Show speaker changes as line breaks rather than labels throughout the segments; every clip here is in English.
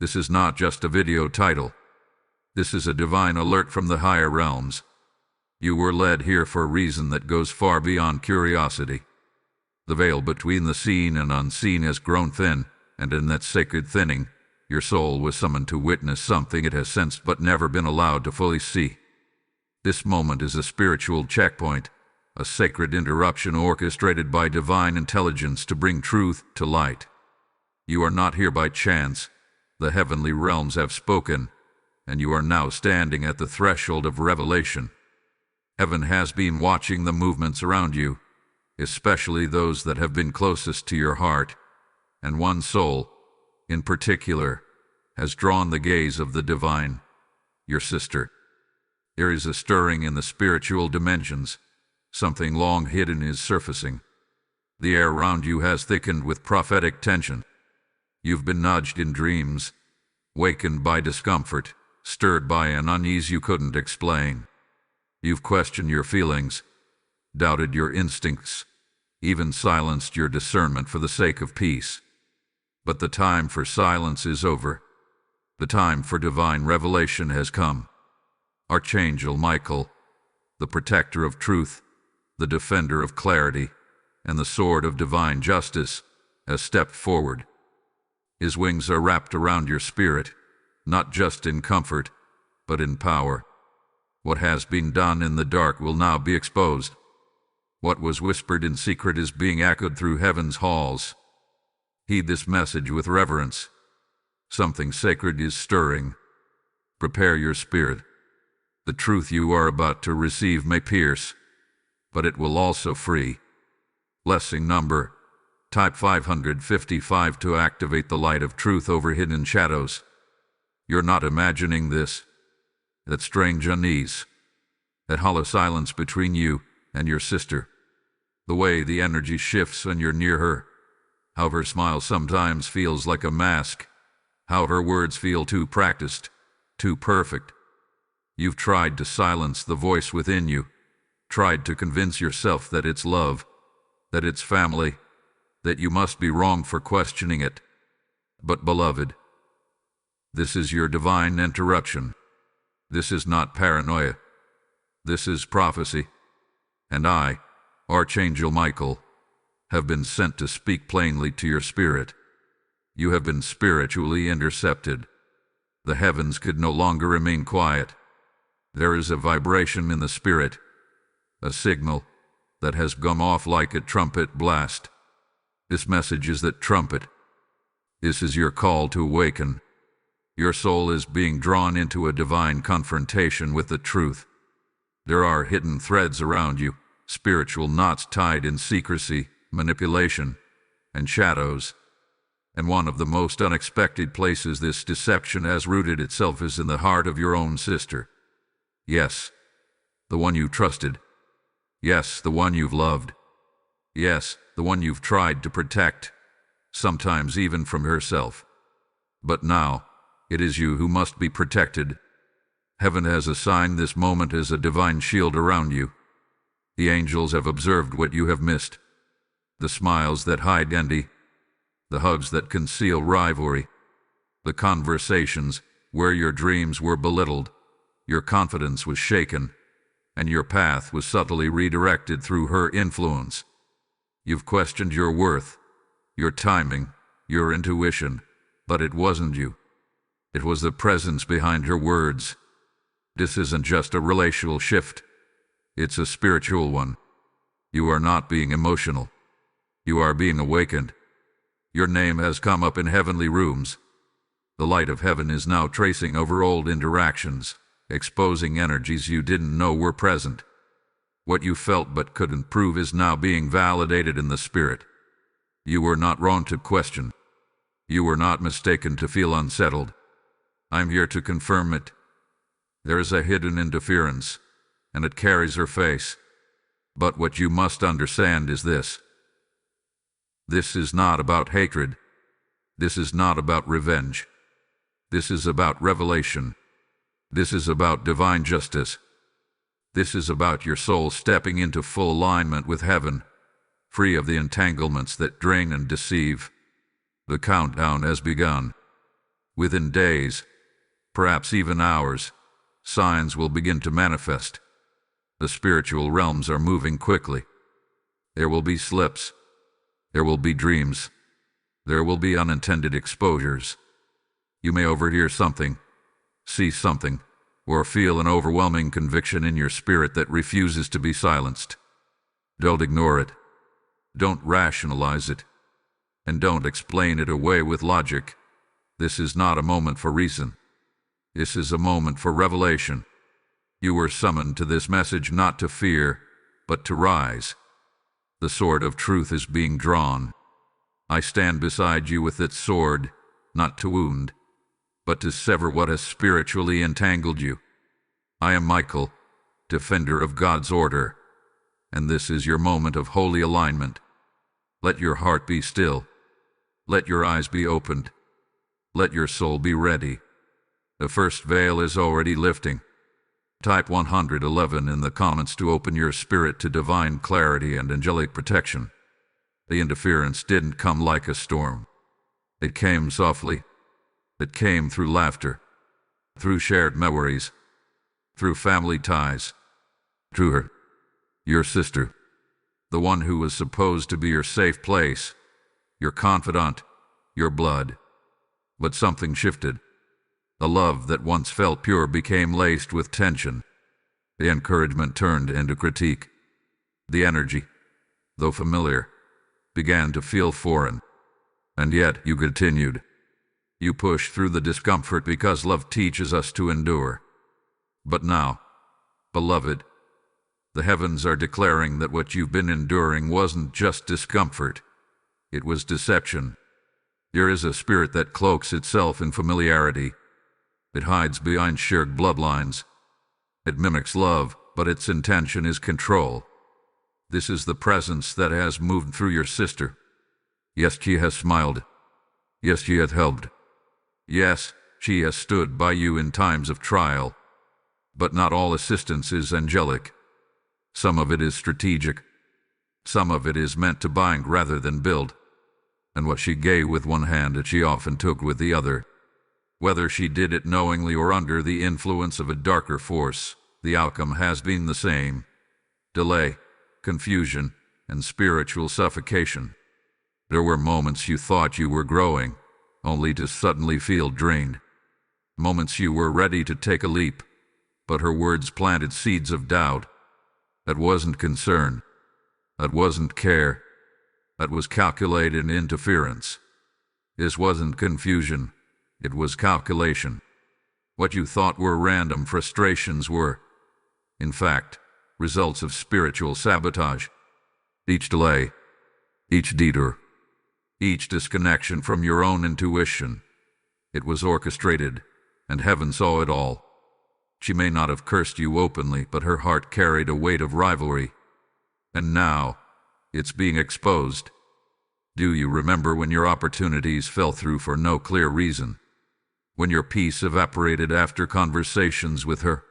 This is not just a video title. This is a divine alert from the higher realms. You were led here for a reason that goes far beyond curiosity. The veil between the seen and unseen has grown thin, and in that sacred thinning, your soul was summoned to witness something it has sensed but never been allowed to fully see. This moment is a spiritual checkpoint, a sacred interruption orchestrated by divine intelligence to bring truth to light. You are not here by chance. The heavenly realms have spoken, and you are now standing at the threshold of revelation. Heaven has been watching the movements around you, especially those that have been closest to your heart, and one soul, in particular, has drawn the gaze of the divine, your sister. There is a stirring in the spiritual dimensions. Something long hidden is surfacing. The air around you has thickened with prophetic tension. You've been nudged in dreams, wakened by discomfort, stirred by an unease you couldn't explain. You've questioned your feelings, doubted your instincts, even silenced your discernment for the sake of peace. But the time for silence is over. The time for divine revelation has come. Archangel Michael, the protector of truth, the defender of clarity, and the sword of divine justice, has stepped forward. His wings are wrapped around your spirit, not just in comfort, but in power. What has been done in the dark will now be exposed. What was whispered in secret is being echoed through heaven's halls. Heed this message with reverence. Something sacred is stirring. Prepare your spirit. The truth you are about to receive may pierce, but it will also free. Blessing number. Type 555 to activate the light of truth over hidden shadows. You're not imagining this. That strange unease. That hollow silence between you and your sister. The way the energy shifts when you're near her. How her smile sometimes feels like a mask. How her words feel too practiced, too perfect. You've tried to silence the voice within you. Tried to convince yourself that it's love, that it's family, that you must be wrong for questioning it. But beloved, this is your divine interruption. This is not paranoia. This is prophecy. And I, Archangel Michael, have been sent to speak plainly to your spirit. You have been spiritually intercepted. The heavens could no longer remain quiet. There is a vibration in the spirit, a signal that has gone off like a trumpet blast. This message is that trumpet. This is your call to awaken. Your soul is being drawn into a divine confrontation with the truth. There are hidden threads around you, spiritual knots tied in secrecy, manipulation, and shadows. And one of the most unexpected places this deception has rooted itself is in the heart of your own sister. Yes, the one you trusted. Yes, the one you've loved. Yes, the one you've tried to protect, sometimes even from herself. But now, it is you who must be protected. Heaven has assigned this moment as a divine shield around you. The angels have observed what you have missed. The smiles that hide envy, the hugs that conceal rivalry, the conversations where your dreams were belittled, your confidence was shaken, and your path was subtly redirected through her influence. You've questioned your worth, your timing, your intuition, but it wasn't you. It was the presence behind her words. This isn't just a relational shift. It's a spiritual one. You are not being emotional. You are being awakened. Your name has come up in heavenly rooms. The light of heaven is now tracing over old interactions, exposing energies you didn't know were present. What you felt but couldn't prove is now being validated in the spirit. You were not wrong to question. You were not mistaken to feel unsettled. I'm here to confirm it. There is a hidden interference, and it carries her face. But what you must understand is this. This is not about hatred. This is not about revenge. This is about revelation. This is about divine justice. This is about your soul stepping into full alignment with heaven, free of the entanglements that drain and deceive. The countdown has begun. Within days, perhaps even hours, signs will begin to manifest. The spiritual realms are moving quickly. There will be slips. There will be dreams. There will be unintended exposures. You may overhear something, see something, or feel an overwhelming conviction in your spirit that refuses to be silenced. Don't ignore it. Don't rationalize it. And don't explain it away with logic. This is not a moment for reason. This is a moment for revelation. You were summoned to this message not to fear, but to rise. The sword of truth is being drawn. I stand beside you with its sword, not to wound, but to sever what has spiritually entangled you. I am Michael, defender of God's order, and this is your moment of holy alignment. Let your heart be still. Let your eyes be opened. Let your soul be ready. The first veil is already lifting. Type 111 in the comments to open your spirit to divine clarity and angelic protection. The interference didn't come like a storm. It came softly. It came through laughter, through shared memories, through family ties, through her, your sister, the one who was supposed to be your safe place, your confidant, your blood. But something shifted. The love that once felt pure became laced with tension. The encouragement turned into critique. The energy, though familiar, began to feel foreign. And yet you continued. You pushed through the discomfort because love teaches us to endure. But now, beloved, the heavens are declaring that what you've been enduring wasn't just discomfort. It was deception. There is a spirit that cloaks itself in familiarity. It hides behind shared bloodlines. It mimics love, but its intention is control. This is the presence that has moved through your sister. Yes, she has smiled. Yes, she has helped. Yes, she has stood by you in times of trial. But not all assistance is angelic. Some of it is strategic. Some of it is meant to bind rather than build. And what she gave with one hand, she often took with the other. Whether she did it knowingly or under the influence of a darker force, the outcome has been the same: delay, confusion, and spiritual suffocation. There were moments you thought you were growing, only to suddenly feel drained. Moments you were ready to take a leap, but her words planted seeds of doubt. That wasn't concern. That wasn't care. That was calculated interference. This wasn't confusion. It was calculation. What you thought were random frustrations were, in fact, results of spiritual sabotage. Each delay, each detour, each disconnection from your own intuition, it was orchestrated, and heaven saw it all. She may not have cursed you openly, but her heart carried a weight of rivalry. And now, it's being exposed. Do you remember when your opportunities fell through for no clear reason? When your peace evaporated after conversations with her?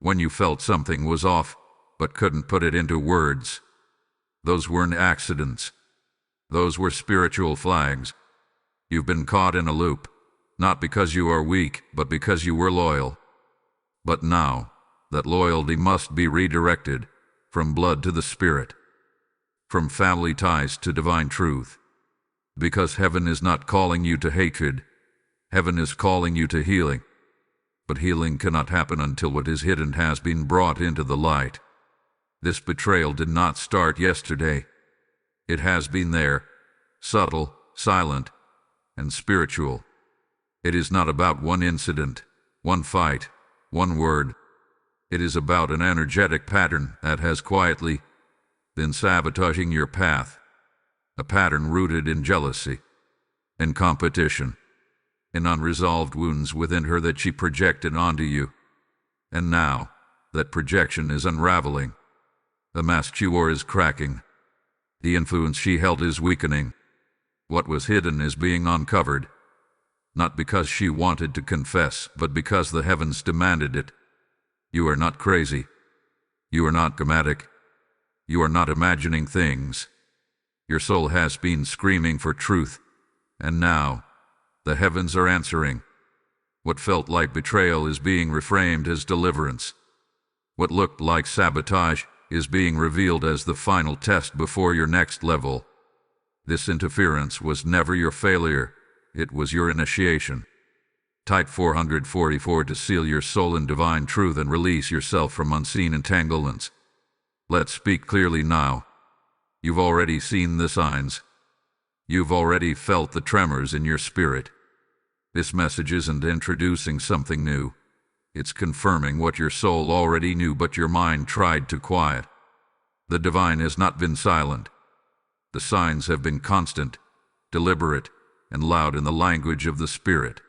When you felt something was off, but couldn't put it into words? Those weren't accidents. Those were spiritual flags. You've been caught in a loop, not because you are weak, but because you were loyal. But now, that loyalty must be redirected, from blood to the spirit, from family ties to divine truth. Because heaven is not calling you to hatred. Heaven is calling you to healing. But healing cannot happen until what is hidden has been brought into the light. This betrayal did not start yesterday. It has been there, subtle, silent, and spiritual. It is not about one incident, one fight, one word. It is about an energetic pattern that has quietly been sabotaging your path. A pattern rooted in jealousy, in competition, in unresolved wounds within her that she projected onto you. And now, that projection is unraveling. The mask she wore is cracking. The influence she held is weakening. What was hidden is being uncovered. Not because she wanted to confess, but because the heavens demanded it. You are not crazy. You are not dramatic. You are not imagining things. Your soul has been screaming for truth, and now the heavens are answering. What felt like betrayal is being reframed as deliverance. What looked like sabotage is being revealed as the final test before your next level. This interference was never your failure, it was your initiation. Type 444 to seal your soul in divine truth and release yourself from unseen entanglements. Let's speak clearly now. You've already seen the signs. You've already felt the tremors in your spirit. This message isn't introducing something new. It's confirming what your soul already knew but your mind tried to quiet. The divine has not been silent. The signs have been constant, deliberate, and loud in the language of the spirit.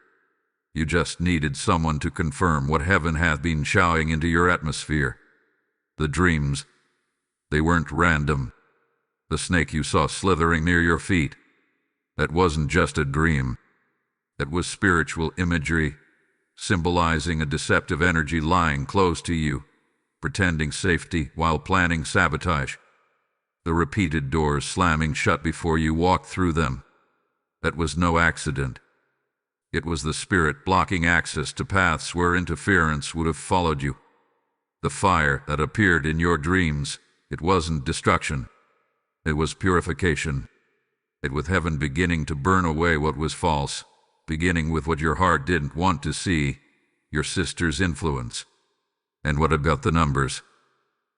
You just needed someone to confirm what heaven hath been showering into your atmosphere. The dreams, they weren't random. The snake you saw slithering near your feet, that wasn't just a dream. That was spiritual imagery, symbolizing a deceptive energy lying close to you, pretending safety while planning sabotage. The repeated doors slamming shut before you walked through them. That was no accident. It was the spirit blocking access to paths where interference would have followed you. The fire that appeared in your dreams, it wasn't destruction. It was purification. It was heaven beginning to burn away what was false, beginning with what your heart didn't want to see, your sister's influence. And what about the numbers?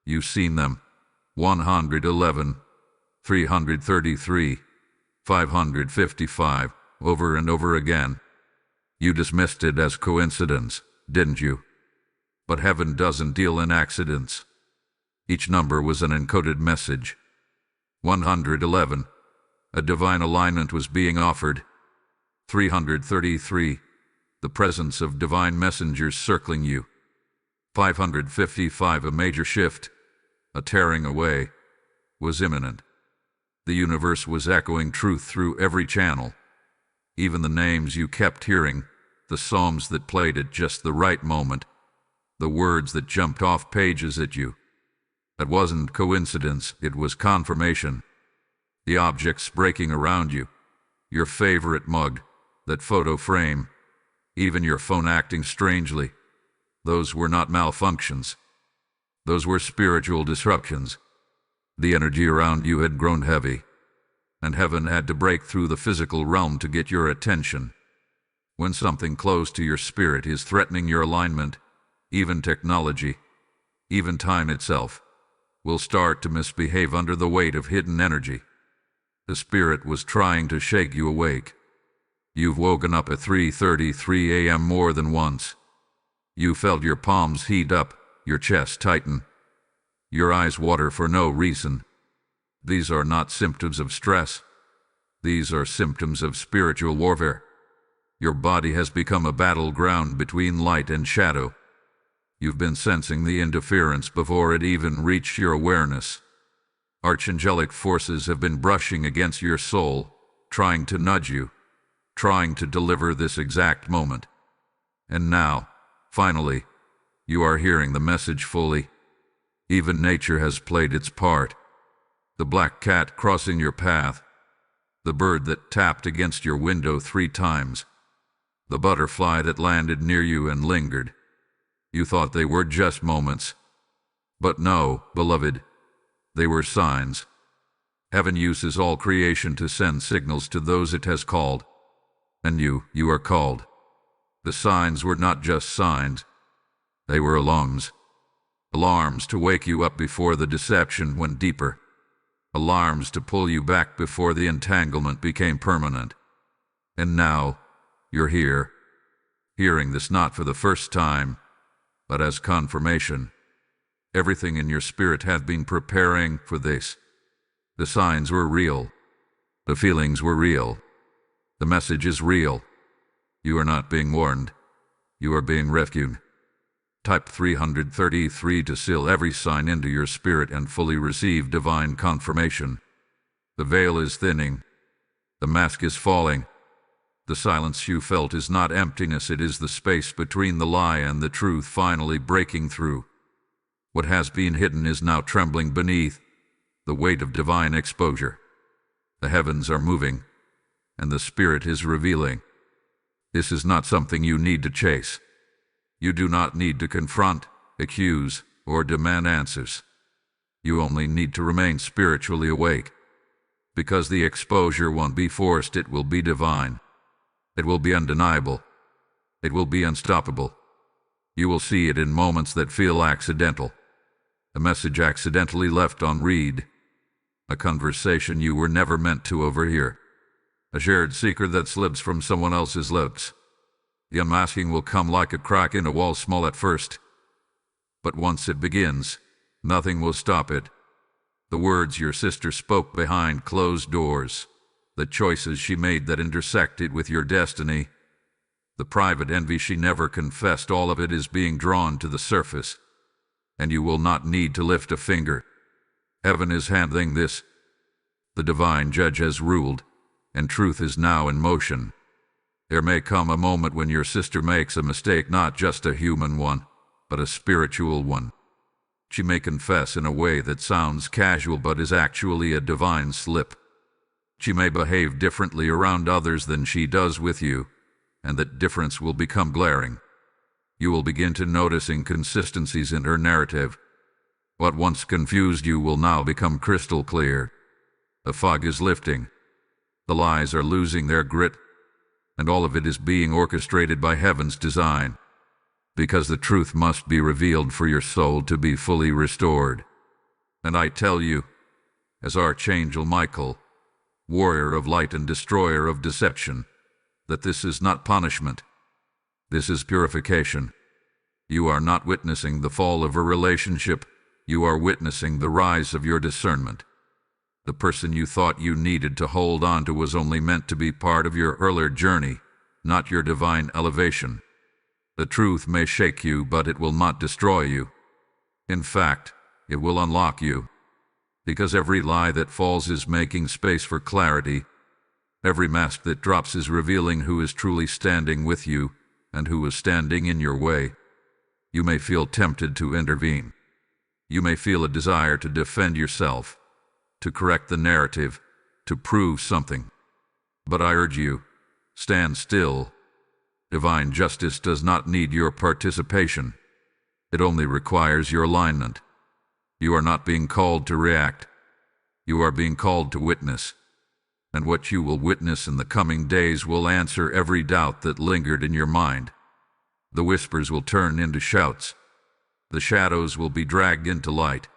You've seen them. 111, 333, 555, over and over again. You dismissed it as coincidence, didn't you? But heaven doesn't deal in accidents. Each number was an encoded message. 111. A divine alignment was being offered. 333. The presence of divine messengers circling you. 555. A major shift, a tearing away, was imminent. The universe was echoing truth through every channel. Even the names you kept hearing, the psalms that played at just the right moment, the words that jumped off pages at you. That wasn't coincidence, it was confirmation. The objects breaking around you, your favorite mug, that photo frame, even your phone acting strangely, those were not malfunctions. Those were spiritual disruptions. The energy around you had grown heavy, and heaven had to break through the physical realm to get your attention. When something close to your spirit is threatening your alignment, even technology, even time itself, will start to misbehave under the weight of hidden energy. The spirit was trying to shake you awake. You've woken up at 3:33 a.m. more than once. You felt your palms heat up, your chest tighten, your eyes water for no reason. These are not symptoms of stress. These are symptoms of spiritual warfare. Your body has become a battleground between light and shadow. You've been sensing the interference before it even reached your awareness. Archangelic forces have been brushing against your soul, trying to nudge you, trying to deliver this exact moment. And now, finally, you are hearing the message fully. Even nature has played its part. The black cat crossing your path, the bird that tapped against your window 3 times, the butterfly that landed near you and lingered. You thought they were just moments. But no, beloved, they were signs. Heaven uses all creation to send signals to those it has called. And you are called. The signs were not just signs. They were alarms. Alarms to wake you up before the deception went deeper. Alarms to pull you back before the entanglement became permanent. And now, you're here, hearing this not for the first time, but as confirmation. Everything in your spirit had been preparing for this. The signs were real. The feelings were real. The message is real. You are not being warned. You are being rescued. Type 333 to seal every sign into your spirit and fully receive divine confirmation. The veil is thinning. The mask is falling. The silence you felt is not emptiness, it is the space between the lie and the truth finally breaking through. What has been hidden is now trembling beneath the weight of divine exposure. The heavens are moving, and the Spirit is revealing. This is not something you need to chase. You do not need to confront, accuse, or demand answers. You only need to remain spiritually awake. Because the exposure won't be forced, it will be divine. It will be undeniable. It will be unstoppable. You will see it in moments that feel accidental. A message accidentally left on read. A conversation you were never meant to overhear. A shared secret that slips from someone else's lips. The unmasking will come like a crack in a wall, small at first. But once it begins, nothing will stop it. The words your sister spoke behind closed doors. The choices she made that intersected with your destiny. The private envy she never confessed, all of it is being drawn to the surface. And you will not need to lift a finger. Heaven is handling this. The divine judge has ruled, and truth is now in motion. There may come a moment when your sister makes a mistake, not just a human one, but a spiritual one. She may confess in a way that sounds casual but is actually a divine slip. She may behave differently around others than she does with you, and that difference will become glaring. You will begin to notice inconsistencies in her narrative. What once confused you will now become crystal clear. The fog is lifting. The lies are losing their grit, and all of it is being orchestrated by heaven's design. Because the truth must be revealed for your soul to be fully restored. And I tell you, as Archangel Michael, warrior of light and destroyer of deception, that this is not punishment. This is purification. You are not witnessing the fall of a relationship. You are witnessing the rise of your discernment. The person you thought you needed to hold on to was only meant to be part of your earlier journey, not your divine elevation. The truth may shake you, but it will not destroy you. In fact, it will unlock you. Because every lie that falls is making space for clarity. Every mask that drops is revealing who is truly standing with you and who is standing in your way. You may feel tempted to intervene. You may feel a desire to defend yourself, to correct the narrative, to prove something. But I urge you, stand still. Divine justice does not need your participation. It only requires your alignment. You are not being called to react. You are being called to witness. And what you will witness in the coming days will answer every doubt that lingered in your mind. The whispers will turn into shouts. The shadows will be dragged into light.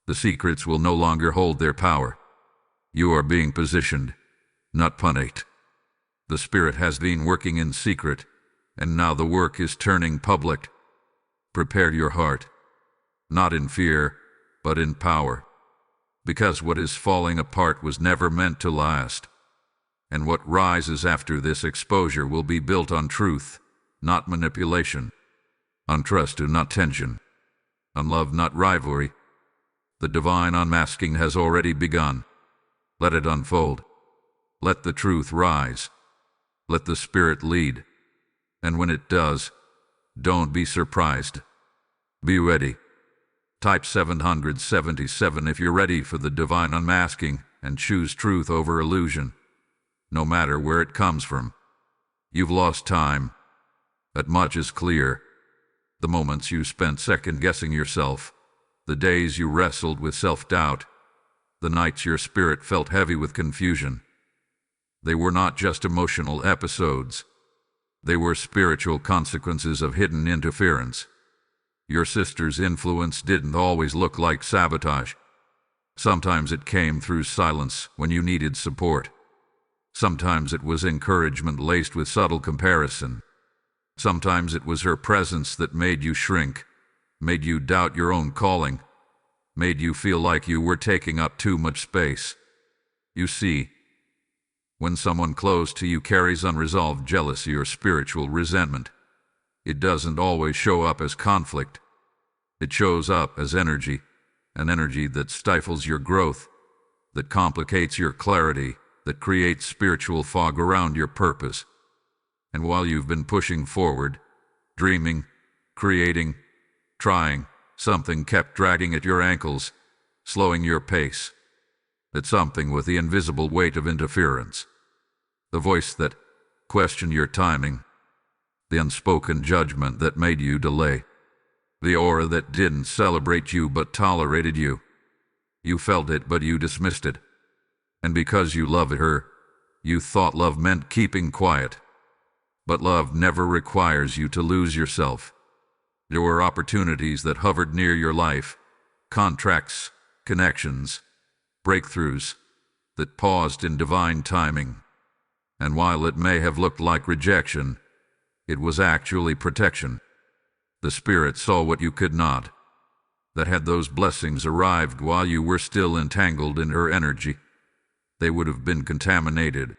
The secrets will no longer hold their power. You are being positioned, not punished. The Spirit has been working in secret, and now the work is turning public. Prepare your heart, not in fear, but in power. Because what is falling apart was never meant to last. And what rises after this exposure will be built on truth, not manipulation. On trust and not tension. On love, not rivalry. The divine unmasking has already begun. Let it unfold. Let the truth rise. Let the Spirit lead. And when it does, don't be surprised. Be ready. Type 777 if you're ready for the divine unmasking, and choose truth over illusion, no matter where it comes from. You've lost time. But much is clear. The moments you spent second-guessing yourself, the days you wrestled with self-doubt, the nights your spirit felt heavy with confusion. They were not just emotional episodes. They were spiritual consequences of hidden interference. Your sister's influence didn't always look like sabotage. Sometimes it came through silence when you needed support. Sometimes it was encouragement laced with subtle comparison. Sometimes it was her presence that made you shrink, made you doubt your own calling, made you feel like you were taking up too much space. You see, when someone close to you carries unresolved jealousy or spiritual resentment, it doesn't always show up as conflict. It shows up as energy, an energy that stifles your growth, that complicates your clarity, that creates spiritual fog around your purpose. And while you've been pushing forward, dreaming, creating, trying, something kept dragging at your ankles, slowing your pace. That something with the invisible weight of interference. The voice that question your timing, the unspoken judgment that made you delay, the aura that didn't celebrate you but tolerated you. You felt it, but you dismissed it. And because you loved her, you thought love meant keeping quiet. But love never requires you to lose yourself. There were opportunities that hovered near your life, contracts, connections, breakthroughs that paused in divine timing. And while it may have looked like rejection, it was actually protection. The Spirit saw what you could not. That had those blessings arrived while you were still entangled in her energy, they would have been contaminated.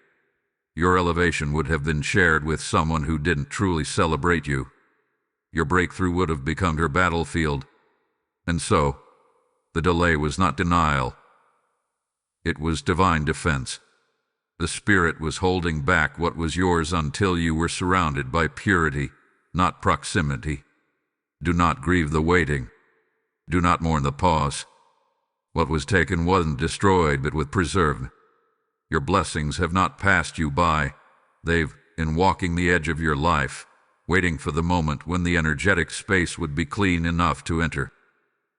Your elevation would have been shared with someone who didn't truly celebrate you. Your breakthrough would have become her battlefield. And so, the delay was not denial. It was divine defense. The Spirit was holding back what was yours until you were surrounded by purity, not proximity. Do not grieve the waiting. Do not mourn the pause. What was taken wasn't destroyed, but was preserved. Your blessings have not passed you by. They've been walking the edge of your life, waiting for the moment when the energetic space would be clean enough to enter.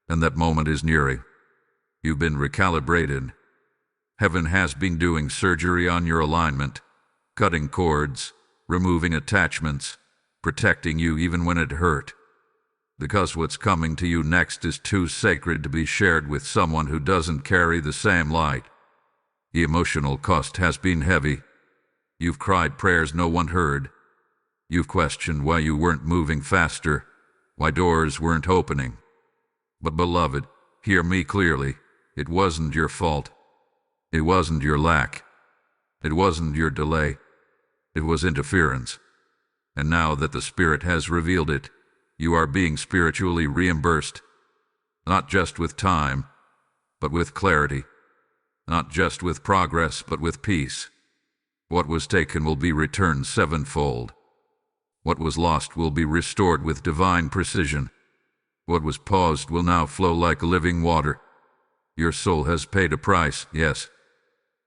And that moment is nearing. You've been recalibrated. Heaven has been doing surgery on your alignment, cutting cords, removing attachments, protecting you even when it hurt. Because what's coming to you next is too sacred to be shared with someone who doesn't carry the same light. The emotional cost has been heavy. You've cried prayers no one heard. You've questioned why you weren't moving faster, why doors weren't opening. But beloved, hear me clearly. It wasn't your fault. It wasn't your lack. It wasn't your delay. It was interference. And now that the Spirit has revealed it, you are being spiritually reimbursed, not just with time, but with clarity, not just with progress, but with peace. What was taken will be returned sevenfold. What was lost will be restored with divine precision. What was paused will now flow like living water. Your soul has paid a price, yes,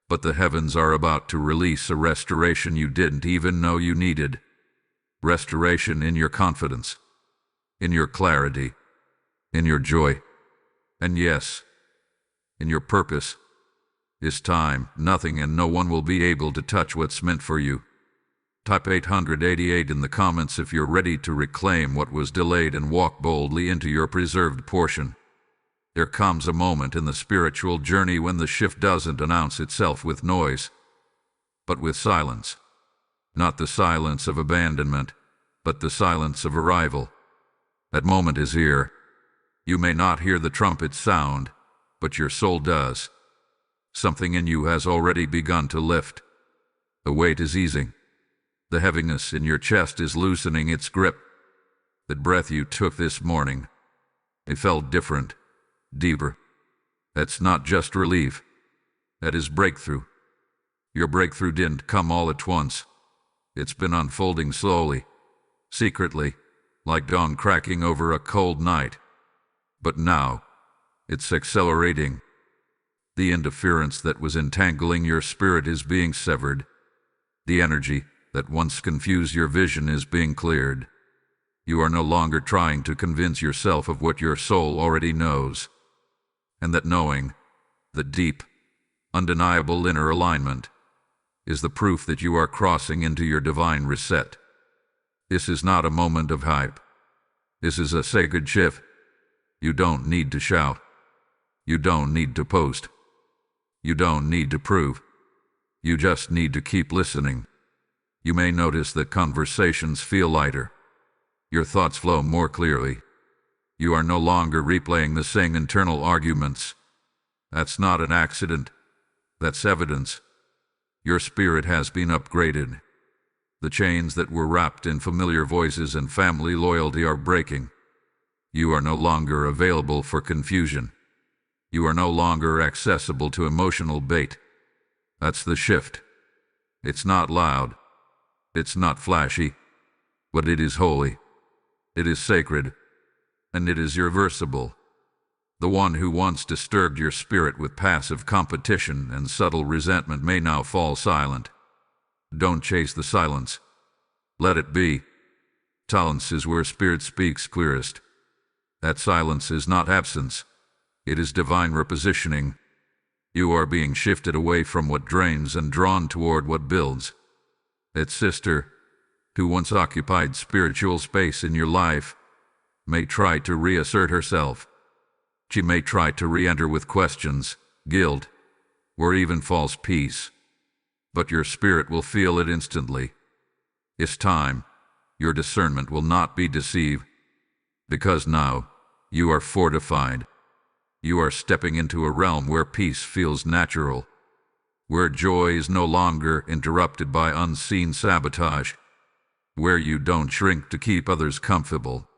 but the heavens are about to release a restoration you didn't even know you needed. Restoration in your confidence, in your clarity, in your joy, and yes, in your purpose. This time, nothing and no one will be able to touch what's meant for you. Type 888 in the comments if you're ready to reclaim what was delayed and walk boldly into your preserved portion. There comes a moment in the spiritual journey when the shift doesn't announce itself with noise, but with silence. Not the silence of abandonment, but the silence of arrival. That moment is here. You may not hear the trumpet sound, but your soul does. Something in you has already begun to lift. The weight is easing. The heaviness in your chest is loosening its grip. That breath you took this morning, it felt different, deeper. That's not just relief. That is breakthrough. Your breakthrough didn't come all at once. It's been unfolding slowly, secretly, like dawn cracking over a cold night. But now, it's accelerating. The interference that was entangling your spirit is being severed. The energy that once confused your vision is being cleared. You are no longer trying to convince yourself of what your soul already knows. And that knowing, the deep, undeniable inner alignment, is the proof that you are crossing into your divine reset. This is not a moment of hype. This is a sacred shift. You don't need to shout. You don't need to post. You don't need to prove. You just need to keep listening. You may notice that conversations feel lighter. Your thoughts flow more clearly. You are no longer replaying the same internal arguments. That's not an accident. That's evidence. Your spirit has been upgraded. The chains that were wrapped in familiar voices and family loyalty are breaking. You are no longer available for confusion. You are no longer accessible to emotional bait. That's the shift. It's not loud. It's not flashy. But it is holy. It is sacred. And it is irreversible. The one who once disturbed your spirit with passive competition and subtle resentment may now fall silent. Don't chase the silence. Let it be. Silence is where spirit speaks clearest. That silence is not absence. It is divine repositioning. You are being shifted away from what drains and drawn toward what builds. That sister, who once occupied spiritual space in your life, may try to reassert herself. She may try to re-enter with questions, guilt, or even false peace. But your spirit will feel it instantly. It's time. Your discernment will not be deceived. Because now, you are fortified. You are stepping into a realm where peace feels natural, where joy is no longer interrupted by unseen sabotage, where you don't shrink to keep others comfortable.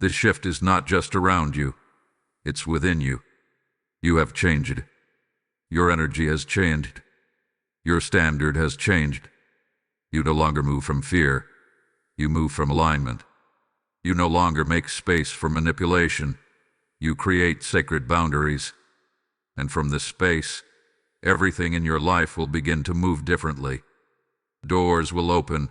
This shift is not just around you, it's within you. You have changed. Your energy has changed. Your standard has changed. You no longer move from fear. You move from alignment. You no longer make space for manipulation. You create sacred boundaries. And from this space, everything in your life will begin to move differently. Doors will open,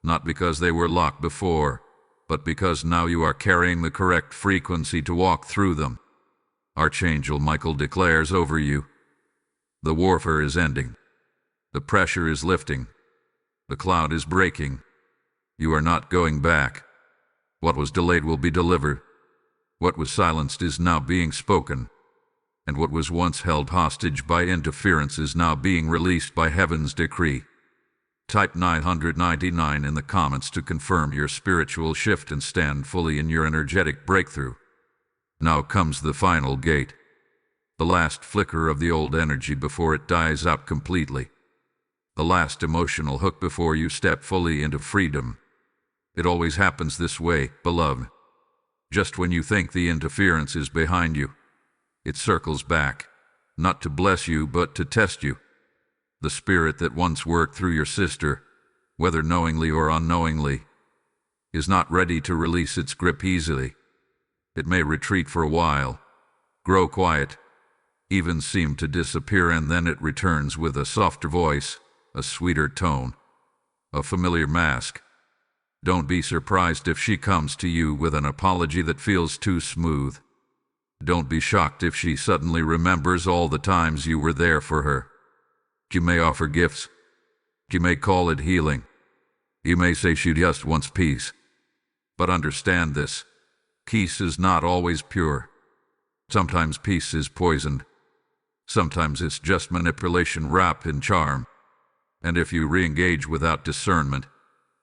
not because they were locked before, but because now you are carrying the correct frequency to walk through them. Archangel Michael declares over you, the warfare is ending. The pressure is lifting. The cloud is breaking. You are not going back. What was delayed will be delivered. What was silenced is now being spoken. And what was once held hostage by interference is now being released by heaven's decree. Type 999 in the comments to confirm your spiritual shift and stand fully in your energetic breakthrough. Now comes the final gate. The last flicker of the old energy before it dies out completely. The last emotional hook before you step fully into freedom. It always happens this way, beloved. Just when you think the interference is behind you, it circles back, not to bless you but to test you. The spirit that once worked through your sister, whether knowingly or unknowingly, is not ready to release its grip easily. It may retreat for a while, grow quiet, even seem to disappear, and then it returns with a softer voice, a sweeter tone, a familiar mask. Don't be surprised if she comes to you with an apology that feels too smooth. Don't be shocked if she suddenly remembers all the times you were there for her. She may offer gifts. She may call it healing. You may say she just wants peace. But understand this. Peace is not always pure. Sometimes peace is poisoned. Sometimes it's just manipulation wrapped in charm. And if you re-engage without discernment,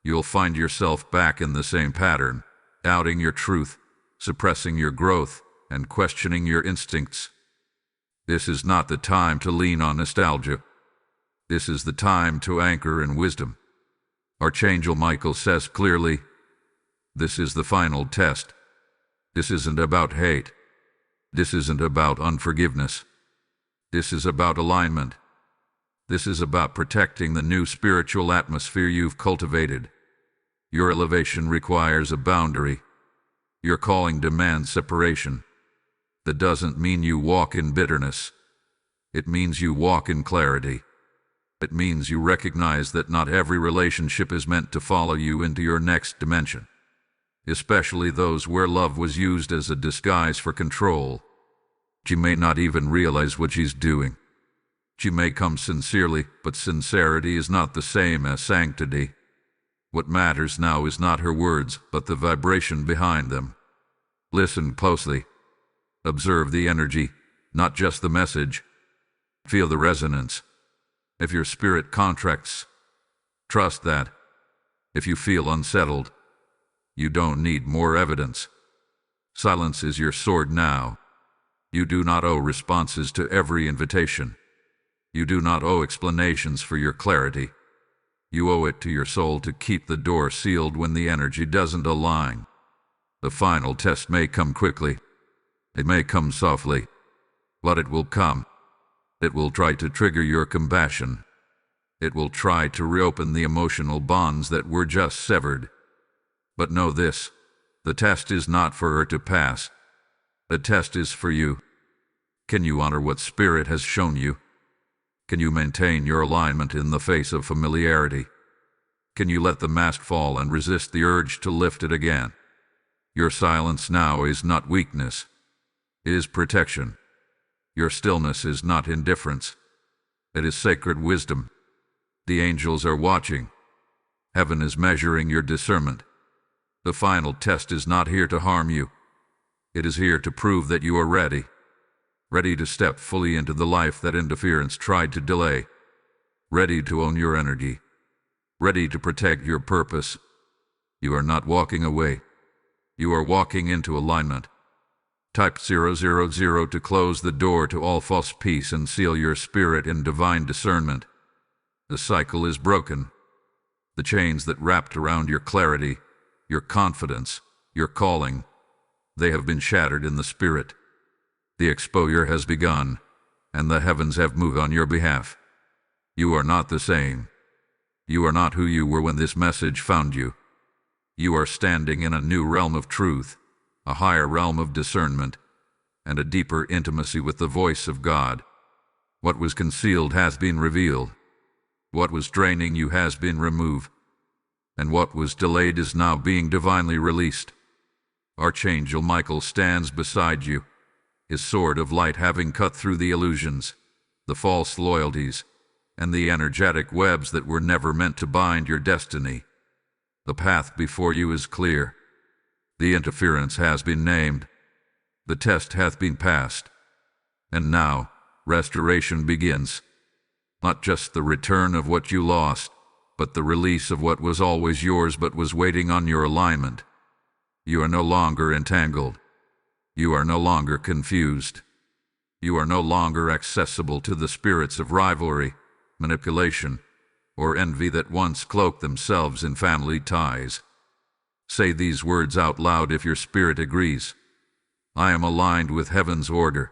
you'll find yourself back in the same pattern, doubting your truth, suppressing your growth, and questioning your instincts. This is not the time to lean on nostalgia. This is the time to anchor in wisdom. Archangel Michael says clearly, this is the final test. This isn't about hate. This isn't about unforgiveness. This is about alignment. This is about protecting the new spiritual atmosphere you've cultivated. Your elevation requires a boundary. Your calling demands separation. That doesn't mean you walk in bitterness. It means you walk in clarity. It means you recognize that not every relationship is meant to follow you into your next dimension, especially those where love was used as a disguise for control. She may not even realize what she's doing. She may come sincerely, but sincerity is not the same as sanctity. What matters now is not her words, but the vibration behind them. Listen closely. Observe the energy, not just the message. Feel the resonance. If your spirit contracts, trust that. If you feel unsettled, you don't need more evidence. Silence is your sword now. You do not owe responses to every invitation. You do not owe explanations for your clarity. You owe it to your soul to keep the door sealed when the energy doesn't align. The final test may come quickly. It may come softly, but it will come. It will try to trigger your compassion. It will try to reopen the emotional bonds that were just severed. But know this, the test is not for her to pass. The test is for you. Can you honor what Spirit has shown you? Can you maintain your alignment in the face of familiarity? Can you let the mask fall and resist the urge to lift it again? Your silence now is not weakness. It is protection. Your stillness is not indifference. It is sacred wisdom. The angels are watching. Heaven is measuring your discernment. The final test is not here to harm you. It is here to prove that you are ready. Ready to step fully into the life that interference tried to delay. Ready to own your energy. Ready to protect your purpose. You are not walking away. You are walking into alignment. Type 000 to close the door to all false peace and seal your spirit in divine discernment. The cycle is broken. The chains that wrapped around your clarity, your confidence, your calling, they have been shattered in the spirit. The exposure has begun, and the heavens have moved on your behalf. You are not the same. You are not who you were when this message found you. You are standing in a new realm of truth, a higher realm of discernment, and a deeper intimacy with the voice of God. What was concealed has been revealed. What was draining you has been removed, and what was delayed is now being divinely released. Archangel Michael stands beside you, his sword of light having cut through the illusions, the false loyalties, and the energetic webs that were never meant to bind your destiny. The path before you is clear. The interference has been named. The test hath been passed. And now, restoration begins. Not just the return of what you lost, but the release of what was always yours but was waiting on your alignment. You are no longer entangled. You are no longer confused. You are no longer accessible to the spirits of rivalry, manipulation, or envy that once cloaked themselves in family ties. Say these words out loud if your spirit agrees. I am aligned with heaven's order.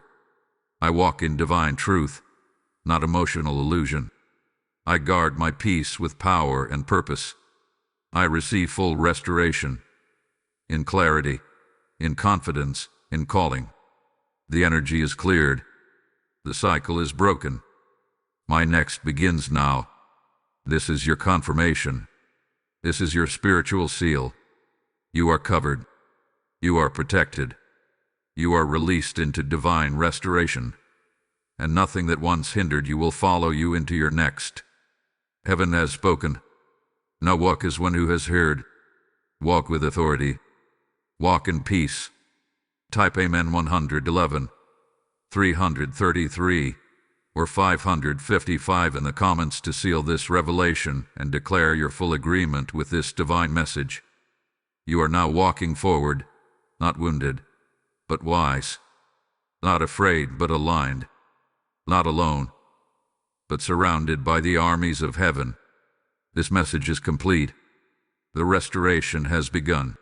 I walk in divine truth, not emotional illusion. I guard my peace with power and purpose. I receive full restoration, in clarity, in confidence, in calling. The energy is cleared. The cycle is broken. My next begins now. This is your confirmation. This is your spiritual seal. You are covered. You are protected. You are released into divine restoration. And nothing that once hindered you will follow you into your next. Heaven has spoken. Now walk as one who has heard. Walk with authority. Walk in peace. Type Amen 111, 333, or 555 in the comments to seal this revelation and declare your full agreement with this divine message. You are now walking forward, not wounded, but wise. Not afraid, but aligned. Not alone, but surrounded by the armies of heaven. This message is complete. The restoration has begun.